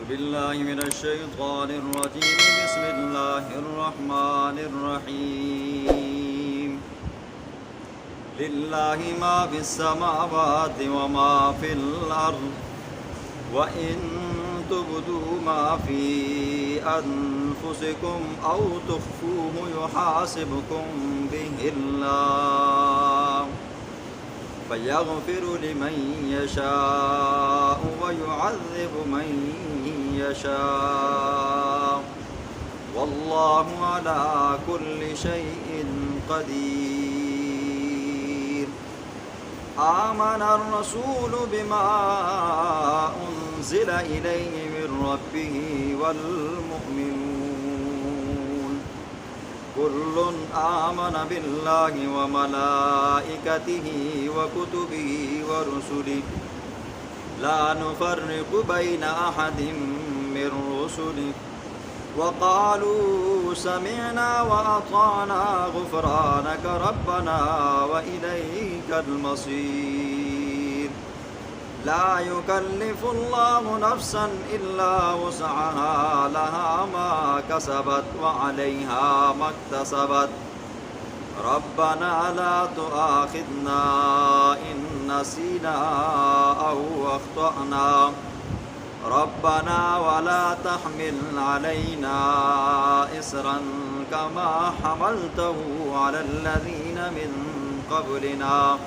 بالله من الشيطان الرجيم. بسم الله الرحمن الرحيم. لله ما في السماوات وما في الأرض وإن تبدوا ما في أنفسكم أو تخفوه يحاسبكم به الله فيغفر لمن يشاء ويعذب من يشاء والله على كل شيء قدير. آمن الرسول بما أنزل إليه من ربه والمؤمنون كل آمن بالله وملائكته وكتبه ورسله لا نفرق بين أحد من رسله وقالوا سمعنا وأطعنا غفرانك ربنا وإليك المصير. لا يكلف الله نفسا إلا وسعها لها ما كسبت وعليها ما اكتسبت ربنا لا تؤاخذنا إن نسينا أو أخطأنا ربنا ولا تحمل علينا إصرا كما حملته على الذين من قبلنا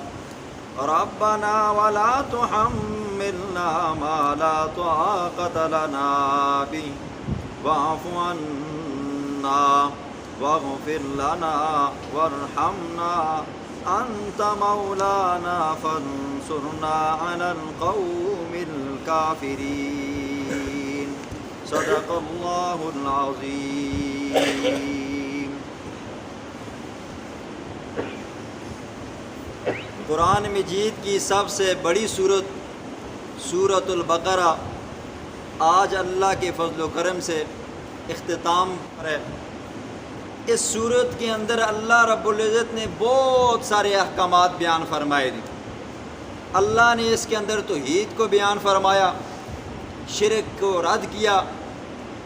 ربنا ولا تحملنا ما لا طاقة لنا به واعف عنا واغفر لنا وارحمنا أنت مولانا فانصرنا على القوم الكافرين. صدق الله العظيم. قرآن مجید کی سب سے بڑی سورت سورۃ البقرہ آج اللہ کے فضل و کرم سے اختتام ہے. اس سورت کے اندر اللہ رب العزت نے بہت سارے احکامات بیان فرمائے تھے. اللہ نے اس کے اندر توحید کو بیان فرمایا، شرک کو رد کیا،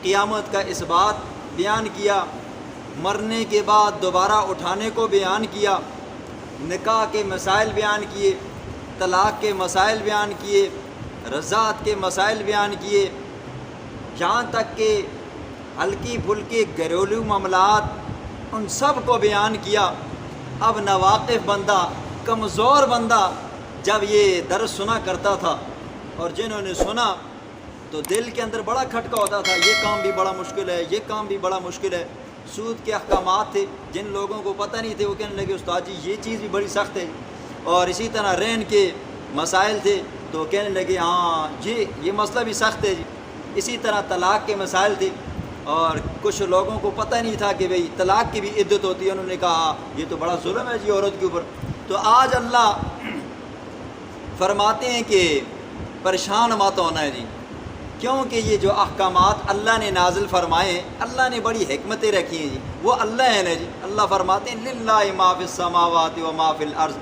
قیامت کا اثبات بیان کیا، مرنے کے بعد دوبارہ اٹھانے کو بیان کیا، نکاح کے مسائل بیان کیے، طلاق کے مسائل بیان کیے، رضاعت کے مسائل بیان کیے، جہاں تک کہ ہلکی پھلکی گھریلو معاملات ان سب کو بیان کیا. اب ناواقف بندہ، کمزور بندہ جب یہ درس سنا کرتا تھا اور جنہوں نے سنا تو دل کے اندر بڑا کھٹکا ہوتا تھا، یہ کام بھی بڑا مشکل ہے، یہ کام بھی بڑا مشکل ہے. سود کے احکامات تھے، جن لوگوں کو پتہ نہیں تھے وہ کہنے لگے استاد جی یہ چیز بھی بڑی سخت ہے. اور اسی طرح رہن کے مسائل تھے تو کہنے لگے ہاں جی یہ مسئلہ بھی سخت ہے جی. اسی طرح طلاق کے مسائل تھے اور کچھ لوگوں کو پتہ نہیں تھا کہ بھئی طلاق کی بھی عدت ہوتی ہے، انہوں نے کہا یہ تو بڑا ظلم ہے جی عورت کے اوپر. تو آج اللہ فرماتے ہیں کہ پریشان مت ہونا ہے جی، کیونکہ یہ جو احکامات اللہ نے نازل فرمائے ہیں اللہ نے بڑی حکمتیں رکھی ہیں جی. وہ اللہ ہیں نا جی. اللہ فرماتے ہیں للہ ما فی السماوات و ما فی الارض،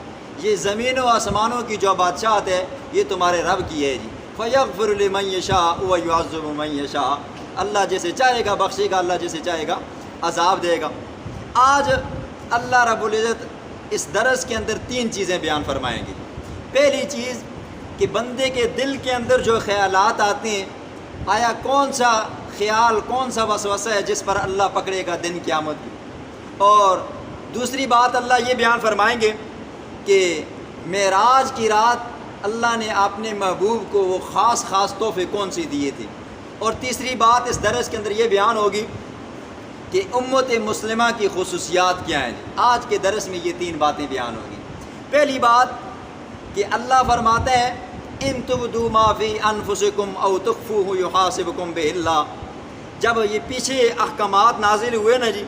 یہ زمین و آسمانوں کی جو بادشاہت ہے یہ تمہارے رب کی ہے جی. فیغفر لمن یشاء و یعذب من یشاء، اللہ جیسے چاہے گا بخشے گا، اللہ جیسے چاہے گا عذاب دے گا. آج اللہ رب العزت اس درس کے اندر 3 چیزیں بیان فرمائیں گے. پہلی چیز کہ بندے کے دل کے اندر جو خیالات آتے ہیں، آیا کون سا خیال، کون سا وسوسہ ہے جس پر اللہ پکڑے گا دن قیامت کی. اور دوسری بات اللہ یہ بیان فرمائیں گے کہ معراج کی رات اللہ نے اپنے محبوب کو وہ خاص تحفے کون سے دیے تھے. اور تیسری بات اس درس کے اندر یہ بیان ہوگی کہ امت مسلمہ کی خصوصیات کیا ہیں. آج کے درس میں یہ 3 باتیں بیان ہوگی. پہلی بات کہ اللہ فرماتا ہے ان تبدوا ما فی انفسکم او تخفوه یحاسبکم بہ اللہ. جب یہ پیچھے احکامات نازل ہوئے نا جی،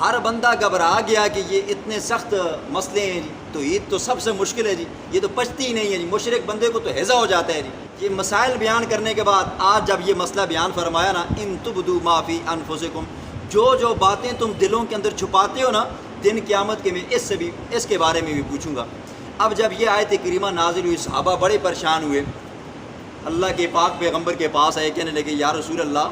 ہر بندہ گھبرا گیا کہ یہ اتنے سخت مسئلے ہیں جی، تو عید تو سب سے مشکل ہے جی، یہ تو پچتی ہی نہیں ہے جی، مشرک بندے کو تو ہیضہ ہو جاتا ہے جی. یہ مسائل بیان کرنے کے بعد آج جب یہ مسئلہ بیان فرمایا نا ان تبدوا ما فی انفسکم، جو باتیں تم دلوں کے اندر چھپاتے ہو نا، دن قیامت کے میں اس کے بارے میں بھی پوچھوں گا. اب جب یہ آیت کریمہ نازل ہوئی صحابہ بڑے پریشان ہوئے اللہ کے پاک پیغمبر کے پاس آئے، کہنے لگے یا رسول اللہ،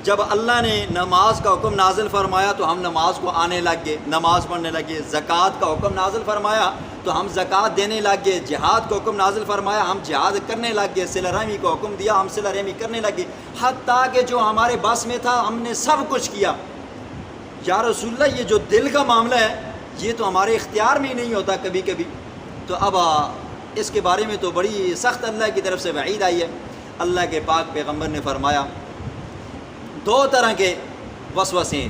جب اللہ نے نماز کا حکم نازل فرمایا تو ہم نماز کو آنے لگ گئے، نماز پڑھنے لگے، زکوٰۃ کا حکم نازل فرمایا تو ہم زکوٰۃ دینے لگ گئے، جہاد کا حکم نازل فرمایا ہم جہاد کرنے لگ گئے، صلہ رحمی کا حکم دیا ہم صلہ رحمی کرنے لگے، حتیٰ کہ جو ہمارے بس میں تھا ہم نے سب کچھ کیا۔ یا رسول اللہ، یہ جو دل کا معاملہ ہے یہ تو ہمارے اختیار میں ہی نہیں ہوتا کبھی کبھی، تو اب اس کے بارے میں تو بڑی سخت اللہ کی طرف سے وعید آئی ہے۔ اللہ کے پاک پیغمبر نے فرمایا دو طرح کے وسوسے ہیں،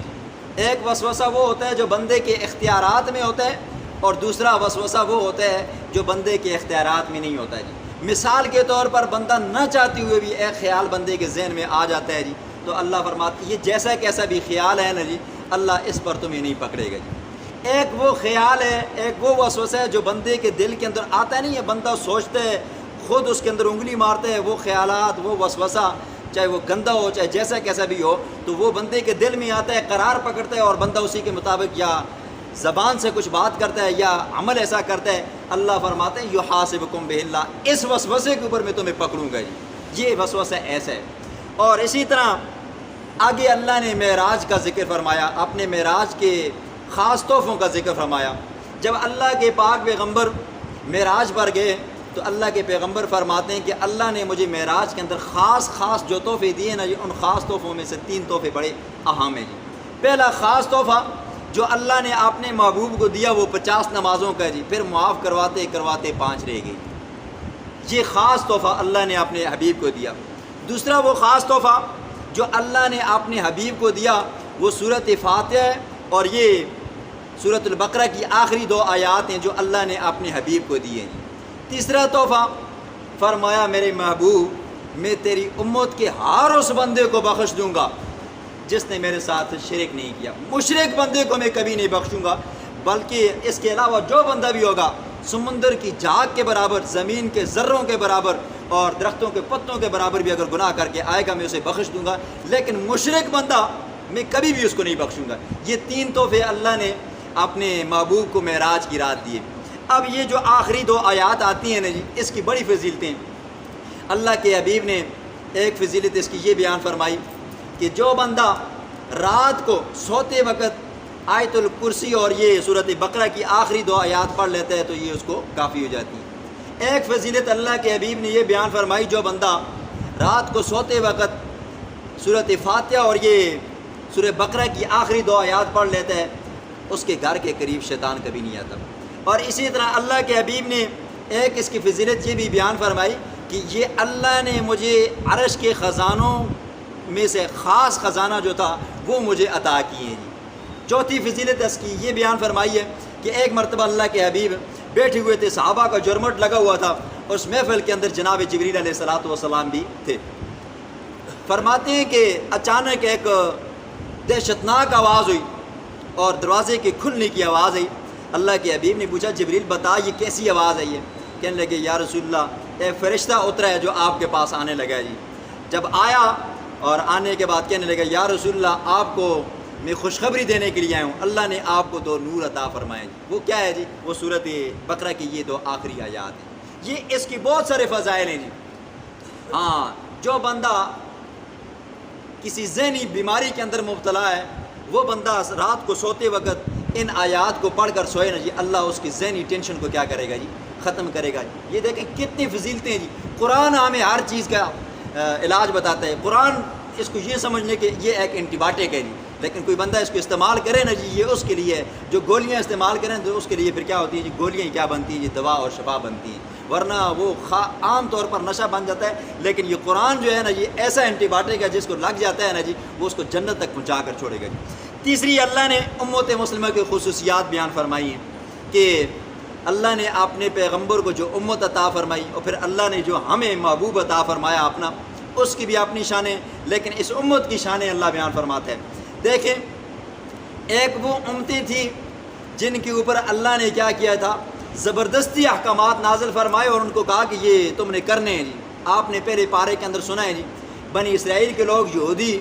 ایک وسوسہ وہ ہوتا ہے جو بندے کے اختیارات میں ہوتا ہے، اور دوسرا وسوسہ وہ ہوتا ہے جو بندے کے اختیارات میں نہیں ہوتا ہے جی۔ مثال کے طور پر بندہ نہ چاہتے ہوئے بھی ایک خیال بندے کے ذہن میں آ جاتا ہے جی، تو اللہ فرماتے ہیں یہ جیسا کیسا بھی خیال ہے نا جی، اللہ اس پر تمہیں نہیں پکڑے گا جی۔ ایک وہ خیال ہے، ایک وہ وسوسہ ہے جو بندے کے دل کے اندر آتا ہے، نہیں ہے بندہ سوچتا ہے، خود اس کے اندر انگلی مارتا ہے، وہ خیالات، وہ وسوسہ چاہے وہ گندا ہو چاہے جیسا کیسا بھی ہو، تو وہ بندے کے دل میں آتا ہے، قرار پکڑتا ہے، اور بندہ اسی کے مطابق یا زبان سے کچھ بات کرتا ہے یا عمل ایسا کرتا ہے۔ اللہ فرماتے ہیں یحاسبکم بہ اللہ، اس وسوسے کے اوپر میں تمہیں پکڑوں گا جی، یہ وسوسہ ایسا ہے۔ اور اسی طرح آگے اللہ نے معراج کا ذکر فرمایا، اپنے معراج کے خاص تحفوں کا ذکر فرمایا۔ جب اللہ کے پاک پیغمبر معراج پر گئے تو اللہ کے پیغمبر فرماتے ہیں کہ اللہ نے مجھے معراج کے اندر خاص جو تحفے دیے نا جی، ان خاص تحفوں میں سے 3 تحفے بڑے اہم ہیں جی۔ پہلا خاص تحفہ جو اللہ نے اپنے محبوب کو دیا وہ 50 نمازوں کا جی، پھر معاف کرواتے کرواتے 5 رہ گئی، یہ خاص تحفہ اللہ نے اپنے حبیب کو دیا۔ دوسرا وہ خاص تحفہ جو اللہ نے اپنے حبیب کو دیا وہ سورۃ فاتحہ ہے، اور یہ سورۃ البقرہ کی آخری 2 آیات ہیں جو اللہ نے اپنے حبیب کو دیے ہیں۔ تیسرا تحفہ فرمایا میرے محبوب میں تیری امت کے ہر اس بندے کو بخش دوں گا جس نے میرے ساتھ شرک نہیں کیا، مشرک بندے کو میں کبھی نہیں بخشوں گا، بلکہ اس کے علاوہ جو بندہ بھی ہوگا سمندر کی جھاگ کے برابر، زمین کے ذروں کے برابر اور درختوں کے پتوں کے برابر بھی اگر گناہ کر کے آئے گا میں اسے بخش دوں گا، لیکن مشرک بندہ میں کبھی بھی اس کو نہیں بخشوں گا۔ یہ 3 تحفے اللہ نے اپنے محبوب کو معراج کی رات دیے۔ اب یہ جو آخری 2 آیات آتی ہیں نا جی، اس کی بڑی فضیلتیں اللہ کے حبیب نے ایک فضیلت اس کی یہ بیان فرمائی کہ جو بندہ رات کو سوتے وقت آیت الکرسی اور یہ سورۃ بقرہ کی آخری 2 آیات پڑھ لیتا ہے تو یہ اس کو کافی ہو جاتی ہے۔ ایک فضیلت اللہ کے حبیب نے یہ بیان فرمائی، جو بندہ رات کو سوتے وقت سورۃ فاتحہ اور یہ سورۃ بقرہ کی آخری 2 آیات پڑھ لیتا ہے اس کے گھر کے قریب شیطان کبھی نہیں آتا۔ اور اسی طرح اللہ کے حبیب نے ایک اس کی فضیلت یہ بھی بیان فرمائی کہ یہ اللہ نے مجھے عرش کے خزانوں میں سے خاص خزانہ جو تھا وہ مجھے عطا کیے ہیں جی۔ چوتھی فضیلت اس کی یہ بیان فرمائی ہے کہ ایک مرتبہ اللہ کے حبیب بیٹھے ہوئے تھے، صحابہ کا جرمٹ لگا ہوا تھا، اس محفل کے اندر جناب جبریل علیہ الصلوۃ والسلام بھی تھے۔ فرماتے ہیں کہ اچانک ایک دہشتناک آواز ہوئی اور دروازے کے کھلنے کی آواز آئی۔ اللہ کے حبیب نے پوچھا جبریل بتا یہ کیسی آواز آئی ہے؟ کہنے لگے یا رسول اللہ ایک فرشتہ اترا ہے جو آپ کے پاس آنے لگا ہے جی۔ جب آیا اور آنے کے بعد کہنے لگا یا رسول اللہ آپ کو میں خوشخبری دینے کے لیے آیا ہوں، اللہ نے آپ کو 2 نور عطا فرمائے جی۔ وہ کیا ہے جی؟ وہ سورۃ بقرہ کی یہ 2 آخری آیات ہیں۔ یہ اس کی بہت سارے فضائل ہیں جی۔ ہاں، جو بندہ کسی ذہنی بیماری کے اندر مبتلا ہے وہ بندہ رات کو سوتے وقت ان آیات کو پڑھ کر سوئے نا جی، اللہ اس کی ذہنی ٹینشن کو کیا کرے گا جی؟ ختم کرے گا جی۔ یہ دیکھیں کتنی فضیلتیں ہیں جی۔ قرآن ہمیں ہر چیز کا علاج بتاتا ہے۔ قرآن اس کو یہ سمجھنے کہ یہ ایک اینٹی بایوٹک ہے جی، لیکن کوئی بندہ اس کو استعمال کرے نا جی، یہ اس کے لیے ہے۔ جو گولیاں استعمال کریں تو اس کے لیے پھر کیا ہوتی ہیں جی؟ گولیاں کیا بنتی ہیں جی؟ دوا اور شفا بنتی ہیں، ورنہ وہ عام طور پر نشہ بن جاتا ہے۔ لیکن یہ قرآن جو ہے نا یہ ایسا اینٹی بایوٹک ہے جس کو لگ جاتا ہے نا جی وہ اس کو جنت تک پہنچا کر چھوڑے گا جی۔ تیسری اللہ نے امت مسلمہ کی خصوصیات بیان فرمائی ہیں کہ اللہ نے اپنے پیغمبر کو جو امت عطا فرمائی اور پھر اللہ نے جو ہمیں محبوب عطا فرمایا اپنا، اس کی بھی اپنی شانیں، لیکن اس امت کی شانیں اللہ بیان فرماتا ہے۔ دیکھیں ایک وہ امتیں تھیں جن کے اوپر اللہ نے کیا کیا تھا؟ زبردستی احکامات نازل فرمائے اور ان کو کہا کہ یہ تم نے کرنے ہیں جی۔ آپ نے پہلے پارے کے اندر سنا ہے جی، بنی اسرائیل کے لوگ یہودی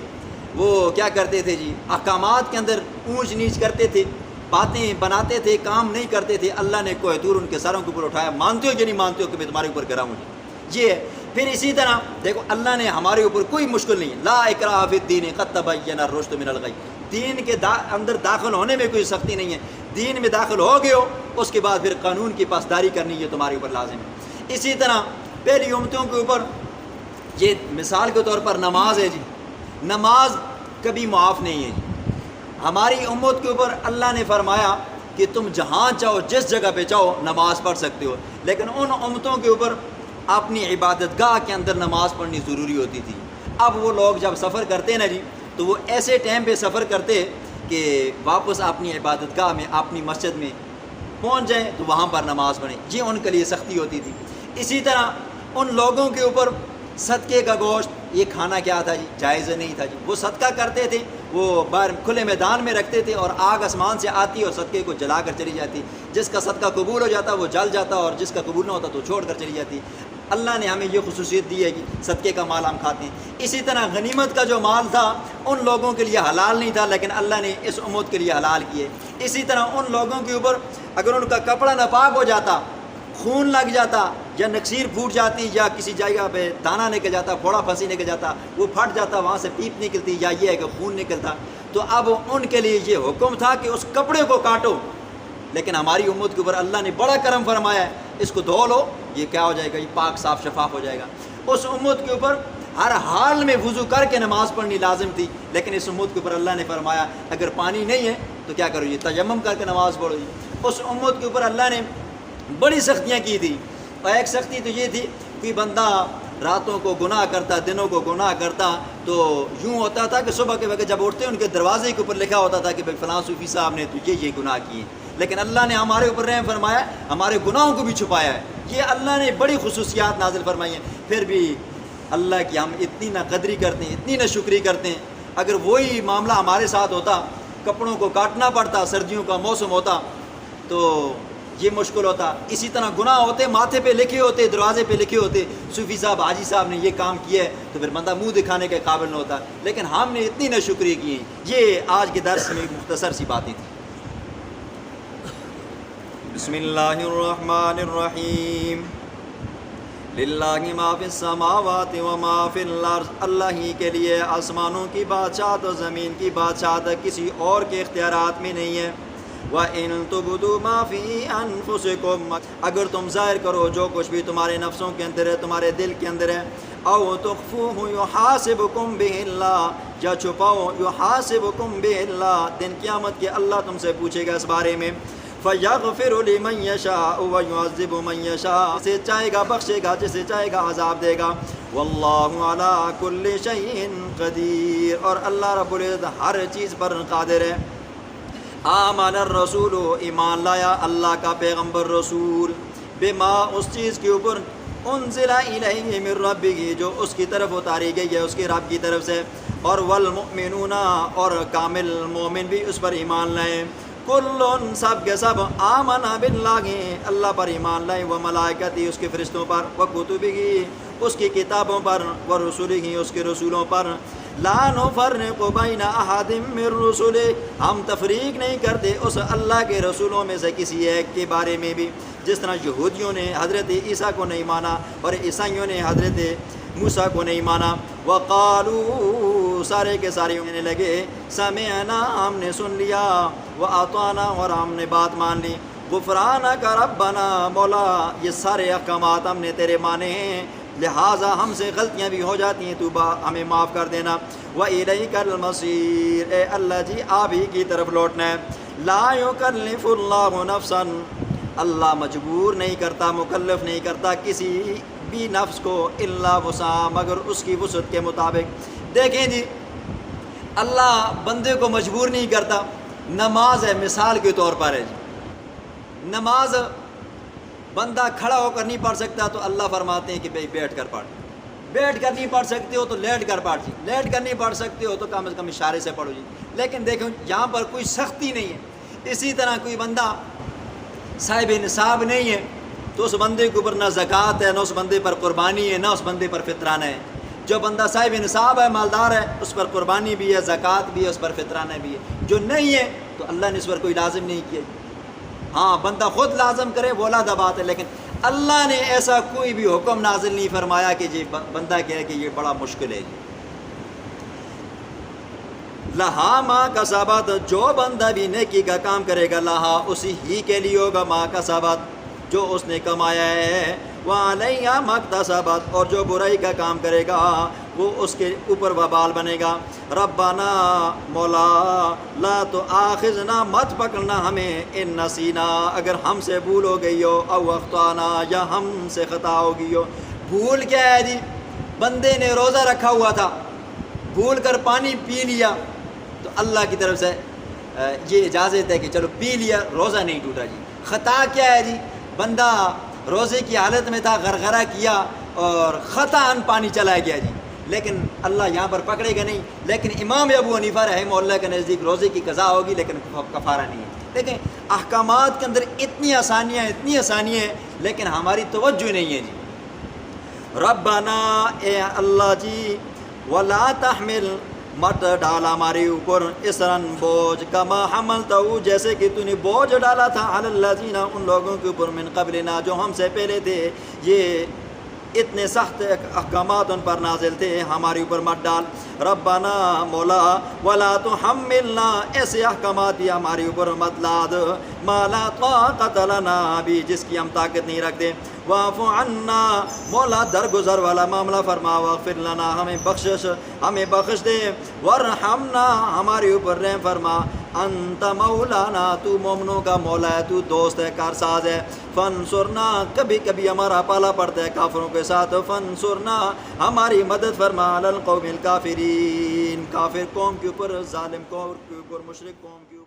وہ کیا کرتے تھے جی؟ احکامات کے اندر اونچ نیچ کرتے تھے، باتیں بناتے تھے، کام نہیں کرتے تھے۔ اللہ نے کوہ طور ان کے سروں کے اوپر اٹھایا، مانتے ہو کہ نہیں مانتے ہو کہ میں تمہارے اوپر کرا ہوں جی؟ یہ ہے پھر اسی طرح دیکھو اللہ نے ہمارے اوپر کوئی مشکل نہیں ہے، لا اکراہ فی الدین قد تبین الرشد من الغی، دین کے اندر داخل ہونے میں کوئی سختی نہیں ہے، دین میں داخل ہو گئے ہو اس کے بعد پھر قانون کی پاسداری کرنی یہ تمہارے اوپر لازم ہے۔ اسی طرح پہلی امتوں کے اوپر یہ مثال کے طور پر نماز ہے جی، نماز کبھی معاف نہیں ہے جی۔ ہماری امت کے اوپر اللہ نے فرمایا کہ تم جہاں چاہو جس جگہ پہ چاہو نماز پڑھ سکتے ہو، لیکن ان امتوں کے اوپر اپنی عبادت گاہ کے اندر نماز پڑھنی ضروری ہوتی تھی۔ اب وہ لوگ جب سفر کرتے نا جی تو وہ ایسے ٹائم پہ سفر کرتے کہ واپس اپنی عبادت گاہ میں اپنی مسجد میں پہنچ جائیں تو وہاں پر نماز پڑھیں، یہ ان کے لیے سختی ہوتی تھی۔ اسی طرح ان لوگوں کے اوپر صدقے کا گوشت یہ کھانا کیا تھا جی، جائز نہیں تھا جی، وہ صدقہ کرتے تھے، وہ باہر کھلے میدان میں رکھتے تھے اور آگ آسمان سے آتی اور صدقے کو جلا کر چلی جاتی، جس کا صدقہ قبول ہو جاتا وہ جل جاتا اور جس کا قبول نہ ہوتا تو چھوڑ کر چلی جاتی۔ اللہ نے ہمیں یہ خصوصیت دی ہے کہ صدقے کا مال ہم کھاتے ہیں۔ اسی طرح غنیمت کا جو مال تھا ان لوگوں کے لیے حلال نہیں تھا، لیکن اللہ نے اس امت کے لیے حلال کیے۔ اسی طرح ان لوگوں کے اوپر اگر ان کا کپڑا ناپاک ہو جاتا، خون لگ جاتا یا نکسیر پھوٹ جاتی یا کسی جگہ پہ دانہ نکل جاتا، پھوڑا پھنسی نکل جاتا، وہ پھٹ جاتا، وہاں سے پیپ نکلتی یا یہ ہے کہ خون نکلتا، تو اب ان کے لیے یہ حکم تھا کہ اس کپڑے کو کاٹو۔ لیکن ہماری امت کے اوپر اللہ نے بڑا کرم فرمایا ہے، اس کو دھو لو، یہ کیا ہو جائے گا، یہ پاک صاف شفاف ہو جائے گا۔ اس امت کے اوپر ہر حال میں وضو کر کے نماز پڑھنی لازم تھی، لیکن اس امت کے اوپر اللہ نے فرمایا اگر پانی نہیں ہے تو کیا کرو، یہ تیمم کر کے نماز پڑھو جی۔ اس امت کے اوپر اللہ نے بڑی سختیاں کی تھی، اور ایک سختی تو یہ تھی کہ بندہ راتوں کو گناہ کرتا، دنوں کو گناہ کرتا، تو یوں ہوتا تھا کہ صبح کے وقت جب اٹھتے ان کے دروازے کے اوپر لکھا ہوتا تھا کہ بھائی فلاں صوفی صاحب نے تو یہ گناہ کیے، لیکن اللہ نے ہمارے اوپر رحم فرمایا، ہمارے گناہوں کو بھی چھپایا ہے۔ یہ اللہ نے بڑی خصوصیات نازل فرمائی ہیں۔ پھر بھی اللہ کی ہم اتنی نہ قدری کرتے ہیں، اتنی نہ شکری کرتے ہیں۔ اگر وہی معاملہ ہمارے ساتھ ہوتا، کپڑوں کو کاٹنا پڑتا، سردیوں کا موسم ہوتا تو یہ مشکل ہوتا۔ اسی طرح گناہ ہوتے، ماتھے پہ لکھے ہوتے، دروازے پہ لکھے ہوتے، صوفی صاحب حاجی صاحب نے یہ کام کیا ہے، تو پھر بندہ منہ دکھانے کے قابل نہ ہوتا، لیکن ہم نے اتنی نہ شکری کی ہیں۔ یہ آج کے درس میں مختصر سی باتیں تھیں۔ بسم اللہ الرحمن الرحیم، للہ ما فی السماوات و ما فی الارض، اللہ ہی کے لیے آسمانوں کی بادشاہت اور زمین کی بادشاہت، کسی اور کے اختیارات میں نہیں ہے۔ وَإِن تُبْدُوا مَا فِي أَنفُسِكُمْ، اگر تم ظاہر کرو جو کچھ بھی تمہارے نفسوں کے اندر ہے، تمہارے دل کے اندر ہے، أَوْ تُخْفُوهُ يُحَاسِبُكُمْ بِهِ اللَّهُ، یا چھپاؤ، يُحَاسِبُكُمْ بِهِ اللَّهُ، دن قیامت کے اللہ تم سے پوچھے گا اس بارے میں۔ فَيَغْفِرُ لِمَنْ يَشَاءُ وَيُعَذِّبُ مَنْ يَشَاءُ، جسے چاہے گا بخشے گا، جسے چاہے گا عذاب دے گا۔ وَاللَّهُ عَلَىٰ كُلِّ شَيْءٍ قَدِيرٌ، اور اللہ رب العزت ہر چیز پر قادر ہے۔ آمن الرسول، ایمان لایا اللہ کا پیغمبر رسول، بما، اس چیز کے اوپر، انزل الیہ من ربہ، جو اس کی طرف اتاری گئی ہے اس کے رب کی طرف سے، اور والمؤمنون، اور کامل مومن بھی اس پر ایمان لائیں۔ کل، سب کے سب، آمن باللہ، اللہ پر ایمان لائیں، وملائکتہ، اس کے فرشتوں پر، وکتبہ، اس کی کتابوں پر، ورسلہ، اس کے رسولوں پر، لا نفرق بین احد من رسلہ، ہم تفریق نہیں کرتے اس اللہ کے رسولوں میں سے کسی ایک کے بارے میں بھی۔ جس طرح یہودیوں نے حضرت عیسیٰ کو نہیں مانا اور عیسائیوں نے حضرت موسیٰ کو نہیں مانا۔ وقالوا، سارے کے سارے کہنے لگے، سمعنا، ہم نے سن لیا، واطعنا، اور ہم نے بات مان لی، غفرانک ربنا، مولا یہ سارے احکامات ہم نے تیرے مانے ہیں، لہٰذا ہم سے غلطیاں بھی ہو جاتی ہیں، تو ہمیں معاف کر دینا۔ وَإِلَيْكَ الْمَصِيرُ، اے اللہ جی آپ ہی کی طرف لوٹنا ہے۔ لا يُكَلِّفُ اللَّهُ نَفْسًا، اللہ مجبور نہیں کرتا، مکلف نہیں کرتا کسی بھی نفس کو، الا وسعہا، مگر اس کی وسعت کے مطابق۔ دیکھیں جی اللہ بندے کو مجبور نہیں کرتا۔ نماز ہے، مثال کے طور پر ہے جی، نماز بندہ کھڑا ہو کر نہیں پڑھ سکتا تو اللہ فرماتے ہیں کہ بھئی بیٹھ کر پڑھ، بیٹھ کر نہیں پڑھ سکتے ہو تو لیٹ کر پڑھ جی، لیٹ کر نہیں پڑھ سکتے ہو تو کم از کم اشارے سے پڑھو جی۔ لیکن دیکھو یہاں پر کوئی سختی نہیں ہے۔ اسی طرح کوئی بندہ صاحب نصاب نہیں ہے تو اس بندے کے اوپر نہ زکوٰۃ ہے، نہ اس بندے پر قربانی ہے، نہ اس بندے پر فطرانہ ہے۔ جو بندہ صاحب نصاب ہے، مالدار ہے، اس پر قربانی بھی ہے، زکوٰۃ بھی ہے، اس پر فطرانہ بھی ہے۔ جو نہیں ہے تو اللہ نے اس پر کوئی لازم نہیں کیا۔ ہاں بندہ خود لازم کرے وہ علیحدہ بات ہے، لیکن اللہ نے ایسا کوئی بھی حکم نازل نہیں فرمایا کہ یہ بندہ کہے کہ یہ بڑا مشکل ہے جی۔ لہا ما کسبت، جو بندہ بھی نیکی کا کام کرے گا، لہا اسی ہی کے لیے ہوگا، ما کسبت جو اس نے کمایا ہے، وعلیہا ما اکتسبت اور جو برائی کا کام کرے گا وہ اس کے اوپر وبال بنے گا۔ ربنا مولا لا تو آخذنا، مت پکڑنا ہمیں، ان نسینا اگر ہم سے بھول ہو گئی ہو، او اخطانا یا ہم سے خطا ہو گئی ہو۔ بھول کیا ہے جی؟ بندے نے روزہ رکھا ہوا تھا، بھول کر پانی پی لیا تو اللہ کی طرف سے یہ اجازت ہے کہ چلو پی لیا، روزہ نہیں ٹوٹا جی۔ خطا کیا ہے جی؟ بندہ روزے کی حالت میں تھا، غرغرہ کیا اور خطاً پانی چلا گیا جی، لیکن اللہ یہاں پر پکڑے گا نہیں۔ لیکن امام ابو حنیفہ رحمہ اللہ کے نزدیک روزے کی قضا ہوگی لیکن کفارہ نہیں ہے۔ لیکن احکامات کے اندر اتنی آسانیاں ہیں لیکن ہماری توجہ نہیں ہے جی۔ ربنا اے اللہ جی، ولا تحمل مت ڈالا ہمارے اوپر، اسرن بوجھ، کما حملتہ جیسے کہ تو نے بوجھ ڈالا تھا، علی الذین ان لوگوں کے اوپر، من قبلنا جو ہم سے پہلے تھے۔ یہ اتنے سخت احکامات ان پر نازل تھے، ہمارے اوپر مت ڈال۔ ربنا مولا ولا تحملنا، ایسے احکامات بھی ہمارے اوپر مت لاد، ما لا طاقت لنا بھی، جس کی ہم طاقت نہیں رکھتے۔ واعف عنا مولا درگزر والا معاملہ فرما، واغفر لنا ہمیں بخش دے، ورحمنا ہمارے اوپر رحم فرما، انت مولانا تو مومنوں کا مولا ہے، تو دوست ہے، کارساز ہے۔ فانصرنا کبھی کبھی ہمارا پالا پڑتا ہے کافروں کے ساتھ، فانصرنا ہماری مدد فرما، علی القوم الکافرین کافر قوم کے اوپر، ظالم قوم کے اوپر، مشرک قوم کے اوپر۔